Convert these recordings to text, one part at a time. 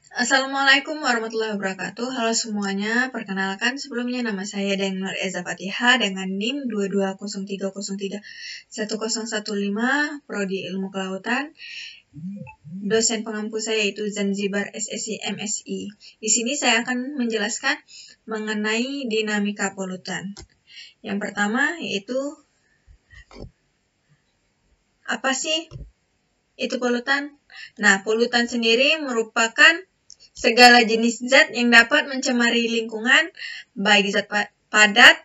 Assalamualaikum warahmatullahi wabarakatuh. Halo semuanya, perkenalkan sebelumnya nama saya Dainur Eza Fatihah dengan NIM 2203031015, Prodi Ilmu Kelautan. Dosen pengampu saya yaitu Zanzibar SSI MSI. Di sini saya akan menjelaskan mengenai dinamika polutan. Yang pertama yaitu apa sih itu polutan? Nah, polutan sendiri merupakan segala jenis zat yang dapat mencemari lingkungan, baik zat padat,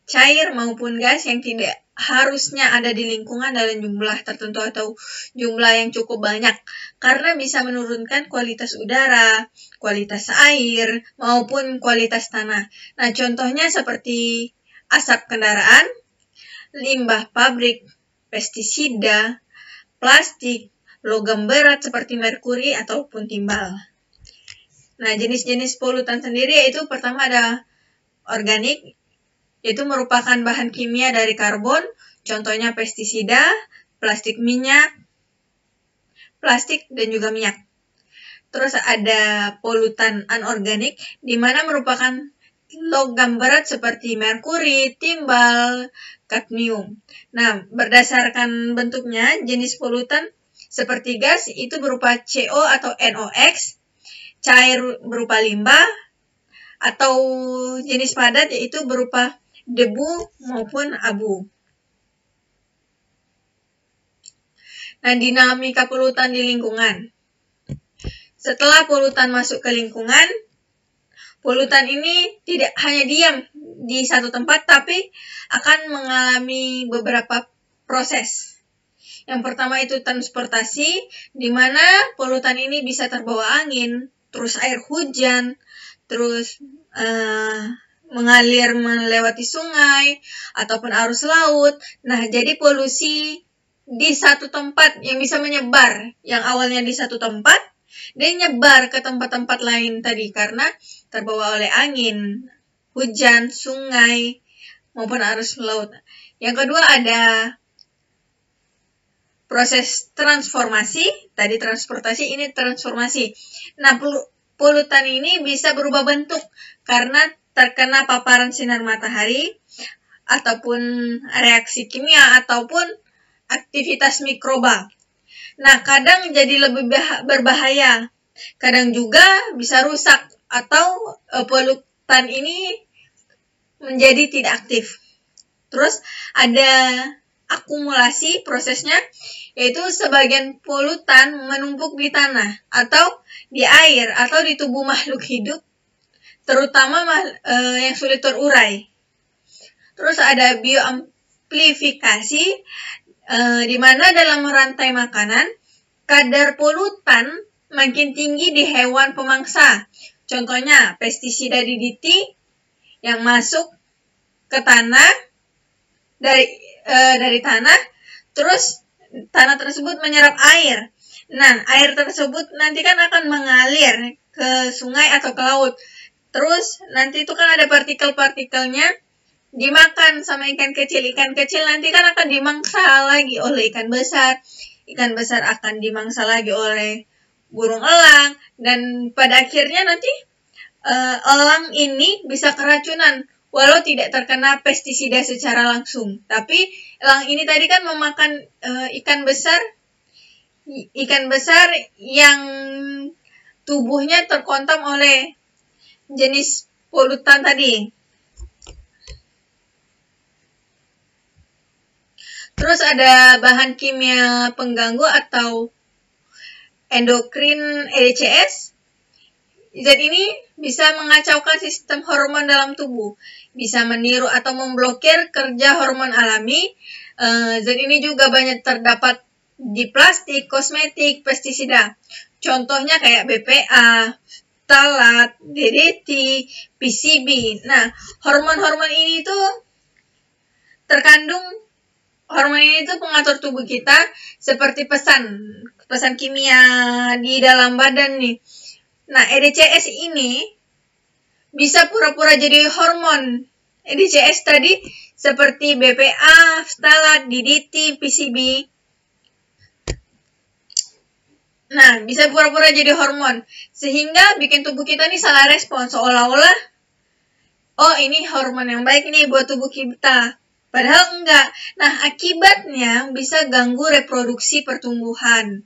cair, maupun gas yang tidak harusnya ada di lingkungan dalam jumlah tertentu atau jumlah yang cukup banyak, karena bisa menurunkan kualitas udara, kualitas air, maupun kualitas tanah. Nah, contohnya seperti asap kendaraan, limbah pabrik, pestisida, plastik, logam berat seperti merkuri ataupun timbal. Nah, jenis-jenis polutan sendiri yaitu pertama ada organik, yaitu merupakan bahan kimia dari karbon, contohnya pestisida, plastik minyak, plastik, dan juga minyak. Terus ada polutan anorganik, di mana merupakan logam berat seperti merkuri, timbal, kadmium. Nah, berdasarkan bentuknya, jenis polutan seperti gas itu berupa CO atau NOx, cair berupa limbah, atau jenis padat yaitu berupa debu maupun abu. Nah, dinamika polutan di lingkungan. Setelah polutan masuk ke lingkungan, polutan ini tidak hanya diam di satu tempat, tapi akan mengalami beberapa proses. Yang pertama itu transportasi, di mana polutan ini bisa terbawa angin, terus air hujan, terus mengalir melewati sungai, ataupun arus laut. Nah, jadi polusi di satu tempat yang bisa menyebar, yang awalnya di satu tempat, dia nyebar ke tempat-tempat lain tadi karena terbawa oleh angin, hujan, sungai, maupun arus laut. Yang kedua ada proses transformasi, tadi transportasi, ini transformasi. Nah, polutan ini bisa berubah bentuk karena terkena paparan sinar matahari, ataupun reaksi kimia, ataupun aktivitas mikroba. Nah, kadang jadi lebih berbahaya, kadang juga bisa rusak, atau polutan ini menjadi tidak aktif. Terus ada akumulasi prosesnya, yaitu sebagian polutan menumpuk di tanah, atau di air, atau di tubuh makhluk hidup, terutama yang sulit terurai. Terus ada bioamplifikasi, di mana dalam rantai makanan, kadar polutan makin tinggi di hewan pemangsa. Contohnya pestisida DDT yang masuk ke tanah dari tanah, terus tanah tersebut menyerap air. Nah, air tersebut nanti kan akan mengalir ke sungai atau ke laut. Terus nanti itu kan ada partikel-partikelnya dimakan sama ikan kecil. Ikan kecil nanti kan akan dimangsa lagi oleh ikan besar. Ikan besar akan dimangsa lagi oleh burung elang. Dan pada akhirnya nanti elang ini bisa keracunan walau tidak terkena pestisida secara langsung. Tapi elang ini tadi kan memakan ikan besar yang tubuhnya terkontam oleh jenis polutan tadi. Terus ada bahan kimia pengganggu atau endokrin EDCS. Zat ini bisa mengacaukan sistem hormon dalam tubuh, bisa meniru atau memblokir kerja hormon alami. Zat ini juga banyak terdapat di plastik, kosmetik, pestisida. Contohnya kayak BPA, phthalat, DDT, PCB. Nah, hormon-hormon ini tuh terkandung, hormon ini tuh pengatur tubuh kita seperti pesan kimia di dalam badan nih. Nah, EDCS ini bisa pura-pura jadi hormon. EDCS tadi seperti BPA, phthalat, DDT, PCB. Nah, bisa pura-pura jadi hormon. Sehingga bikin tubuh kita nih salah respon. Seolah-olah, oh ini hormon yang baik nih buat tubuh kita. Padahal enggak. Nah, akibatnya bisa ganggu reproduksi pertumbuhan.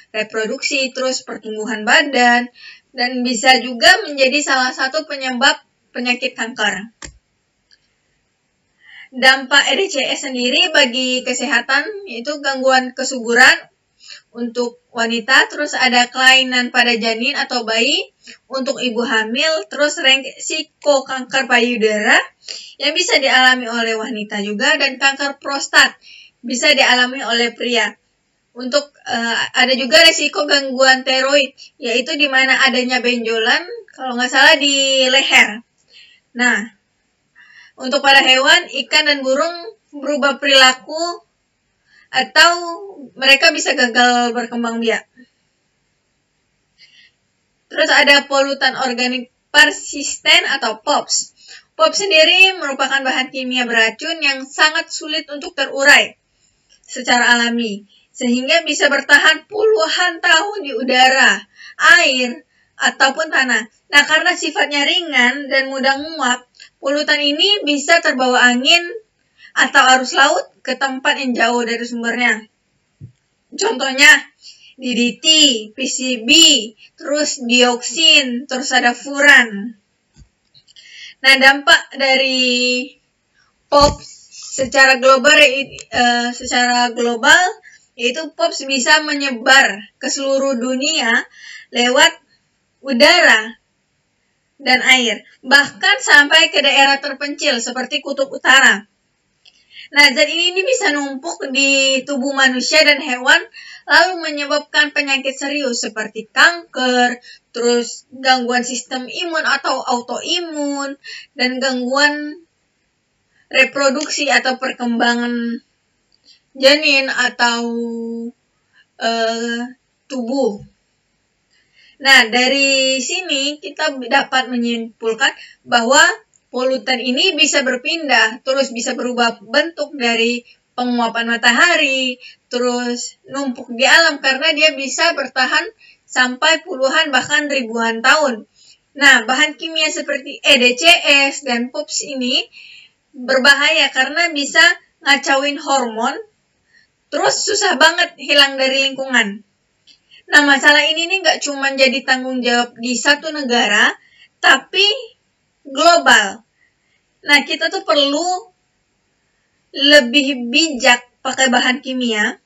Reproduksi, terus pertumbuhan badan, dan bisa juga menjadi salah satu penyebab penyakit kanker. Dampak EDCS sendiri bagi kesehatan yaitu gangguan kesuburan untuk wanita, terus ada kelainan pada janin atau bayi untuk ibu hamil, terus resiko kanker payudara yang bisa dialami oleh wanita juga, dan kanker prostat bisa dialami oleh pria. Untuk ada juga resiko gangguan tiroid, yaitu di mana adanya benjolan, kalau nggak salah di leher. Nah, untuk pada hewan, ikan dan burung berubah perilaku atau mereka bisa gagal berkembang biak. Terus ada polutan organik persisten atau POPs. POPs sendiri merupakan bahan kimia beracun yang sangat sulit untuk terurai secara alami, sehingga bisa bertahan puluhan tahun di udara, air, ataupun tanah. Nah, karena sifatnya ringan dan mudah menguap, polutan ini bisa terbawa angin atau arus laut ke tempat yang jauh dari sumbernya. Contohnya, DDT, PCB, terus dioksin, terus ada furan. Nah, dampak dari POPs secara global yaitu POPs bisa menyebar ke seluruh dunia lewat udara dan air, bahkan sampai ke daerah terpencil seperti kutub utara. Nah, zat ini bisa numpuk di tubuh manusia dan hewan, lalu menyebabkan penyakit serius seperti kanker, terus gangguan sistem imun atau autoimun, dan gangguan reproduksi atau perkembangan janin atau tubuh. Nah, dari sini kita dapat menyimpulkan bahwa polutan ini bisa berpindah, terus bisa berubah bentuk dari penguapan matahari, terus numpuk di alam karena dia bisa bertahan sampai puluhan bahkan ribuan tahun. Nah, bahan kimia seperti EDCS dan POPs ini berbahaya karena bisa ngacauin hormon, terus susah banget hilang dari lingkungan. Nah, masalah ini nih nggak cuma jadi tanggung jawab di satu negara, tapi global. Nah, kita tuh perlu lebih bijak pakai bahan kimia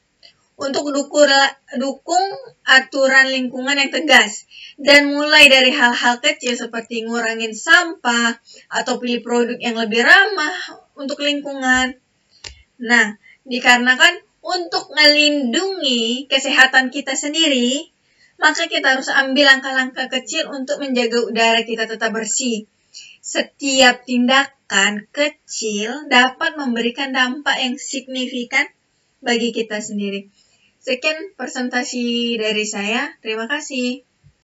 untuk dukung aturan lingkungan yang tegas. Dan mulai dari hal-hal kecil seperti ngurangin sampah atau pilih produk yang lebih ramah untuk lingkungan. Nah, dikarenakan untuk melindungi kesehatan kita sendiri, maka kita harus ambil langkah-langkah kecil untuk menjaga udara kita tetap bersih. Setiap tindakan kecil dapat memberikan dampak yang signifikan bagi kita sendiri. Sekian presentasi dari saya. Terima kasih.